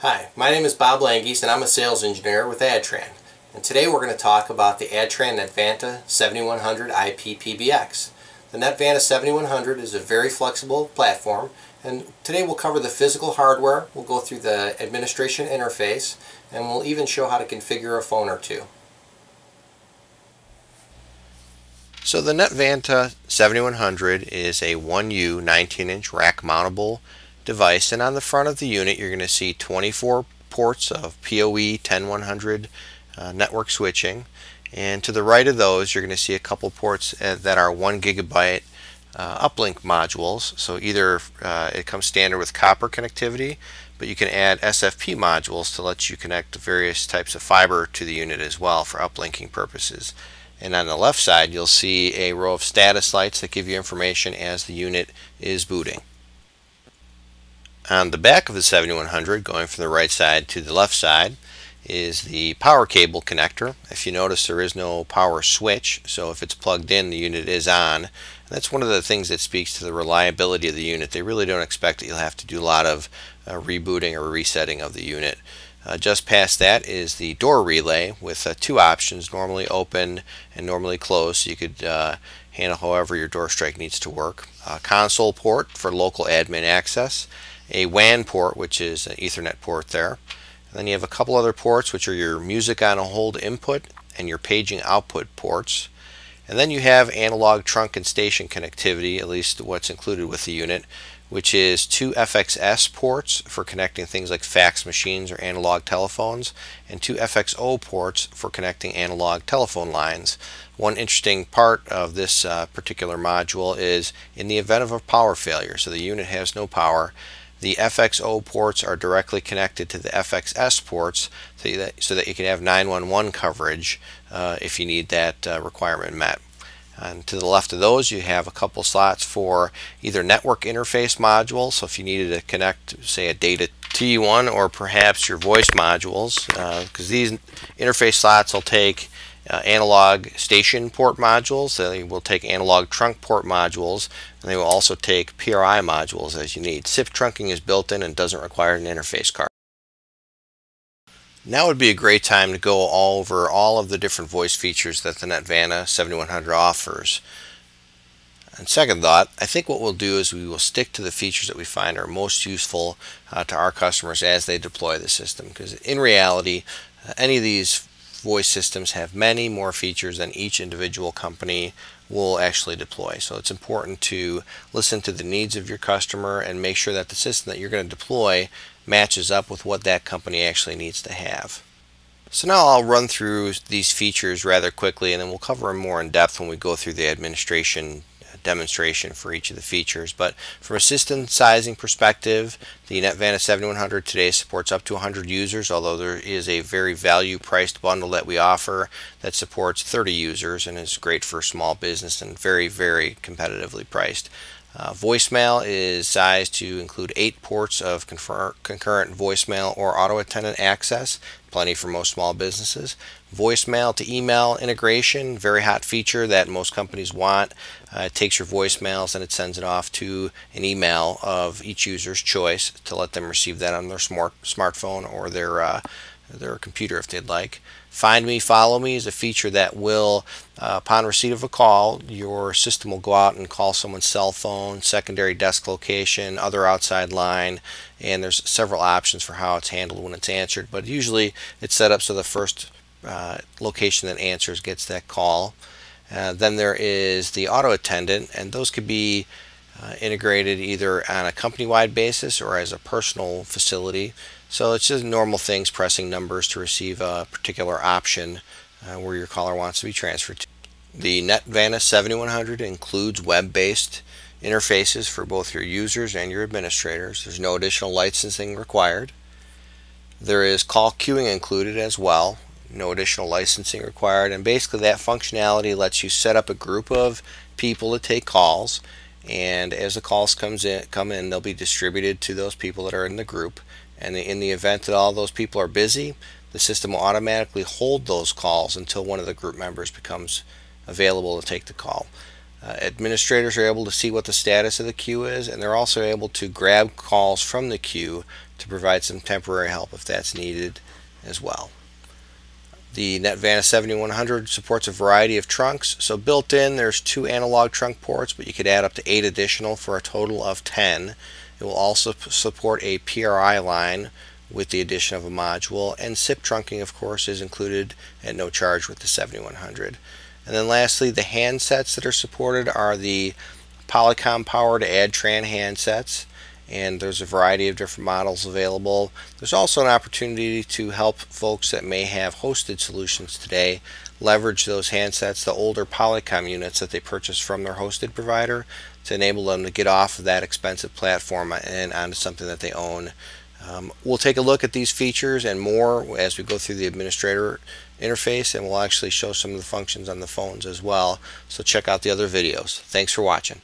Hi, my name is Bob Langies and I'm a sales engineer with ADTRAN. And today we're going to talk about the ADTRAN NetVanta 7100 IP PBX. The NetVanta 7100 is a very flexible platform, and today we'll cover the physical hardware, we'll go through the administration interface, and we'll even show how to configure a phone or two. So the NetVanta 7100 is a 1U 19-inch rack mountable device, and on the front of the unit you're going to see 24 ports of PoE 10100 network switching, and to the right of those you're going to see a couple ports that are 1 gigabyte uplink modules. So either it comes standard with copper connectivity, but you can add SFP modules to let you connect various types of fiber to the unit as well for uplinking purposes. And on the left side you'll see a row of status lights that give you information as the unit is booting. On the back of the 7100, going from the right side to the left side, is the power cable connector. If you notice, there is no power switch, so if it's plugged in, the unit is on. And that's one of the things that speaks to the reliability of the unit. They really don't expect that you'll have to do a lot of rebooting or resetting of the unit. Just past that is the door relay with two options, normally open and normally closed, so you could handle however your door strike needs to work. A console port for local admin access, a WAN port, which is an Ethernet port there. And then you have a couple other ports, which are your music on a hold input and your paging output ports. And then you have analog trunk and station connectivity, at least what's included with the unit, which is two FXS ports for connecting things like fax machines or analog telephones, and two FXO ports for connecting analog telephone lines. One interesting part of this particular module is in the event of a power failure, so the unit has no power, the FXO ports are directly connected to the FXS ports so that you can have 911 coverage if you need that requirement met. And to the left of those you have a couple slots for either network interface modules, so if you needed to connect, say, a data T1 or perhaps your voice modules, because these interface slots will take analog station port modules, they will take analog trunk port modules, and they will also take PRI modules as you need. SIP trunking is built in and doesn't require an interface card. Now would be a great time to go over all of the different voice features that the NetVanta 7100 offers. And second thought, I think what we'll do is we will stick to the features that we find are most useful to our customers as they deploy the system, because in reality any of these voice systems have many more features than each individual company will actually deploy. So it's important to listen to the needs of your customer and make sure that the system that you're going to deploy matches up with what that company actually needs to have. So now I'll run through these features rather quickly, and then we'll cover them more in depth when we go through the administration demonstration for each of the features. But from a system sizing perspective, the NetVanta 7100 today supports up to 100 users, although there is a very value priced bundle that we offer that supports 30 users and is great for small business and very, very competitively priced. Voicemail is sized to include 8 ports of concurrent voicemail or auto attendant access, plenty for most small businesses. Voicemail to email integration, very hot feature that most companies want. It takes your voicemails and it sends it off to an email of each user's choice to let them receive that on their smartphone or their computer if they'd like. Find Me, Follow Me is a feature that will, upon receipt of a call, your system will go out and call someone's cell phone, secondary desk location, other outside line, and there's several options for how it's handled when it's answered, but usually it's set up so the first location that answers gets that call. Then there is the auto attendant, and those could be integrated either on a company-wide basis or as a personal facility. So it's just normal things, pressing numbers to receive a particular option where your caller wants to be transferred to. The NetVanta 7100 includes web-based interfaces for both your users and your administrators. There's no additional licensing required. There is call queuing included as well. No additional licensing required, and basically that functionality lets you set up a group of people to take calls, and as the calls come in, they'll be distributed to those people that are in the group. And in the event that all those people are busy, the system will automatically hold those calls until one of the group members becomes available to take the call. Administrators are able to see what the status of the queue is, and they're also able to grab calls from the queue to provide some temporary help if that's needed as well. The NetVanta 7100 supports a variety of trunks. So built in, there's 2 analog trunk ports, but you could add up to 8 additional for a total of 10. It will also support a PRI line with the addition of a module, and SIP trunking, of course, is included at no charge with the 7100. And then lastly, the handsets that are supported are the Polycom powered ADTRAN handsets, and there's a variety of different models available. There's also an opportunity to help folks that may have hosted solutions today leverage those handsets, the older Polycom units that they purchased from their hosted provider, to enable them to get off of that expensive platform and onto something that they own. We'll take a look at these features and more as we go through the administrator interface, and we'll actually show some of the functions on the phones as well. So check out the other videos. Thanks for watching.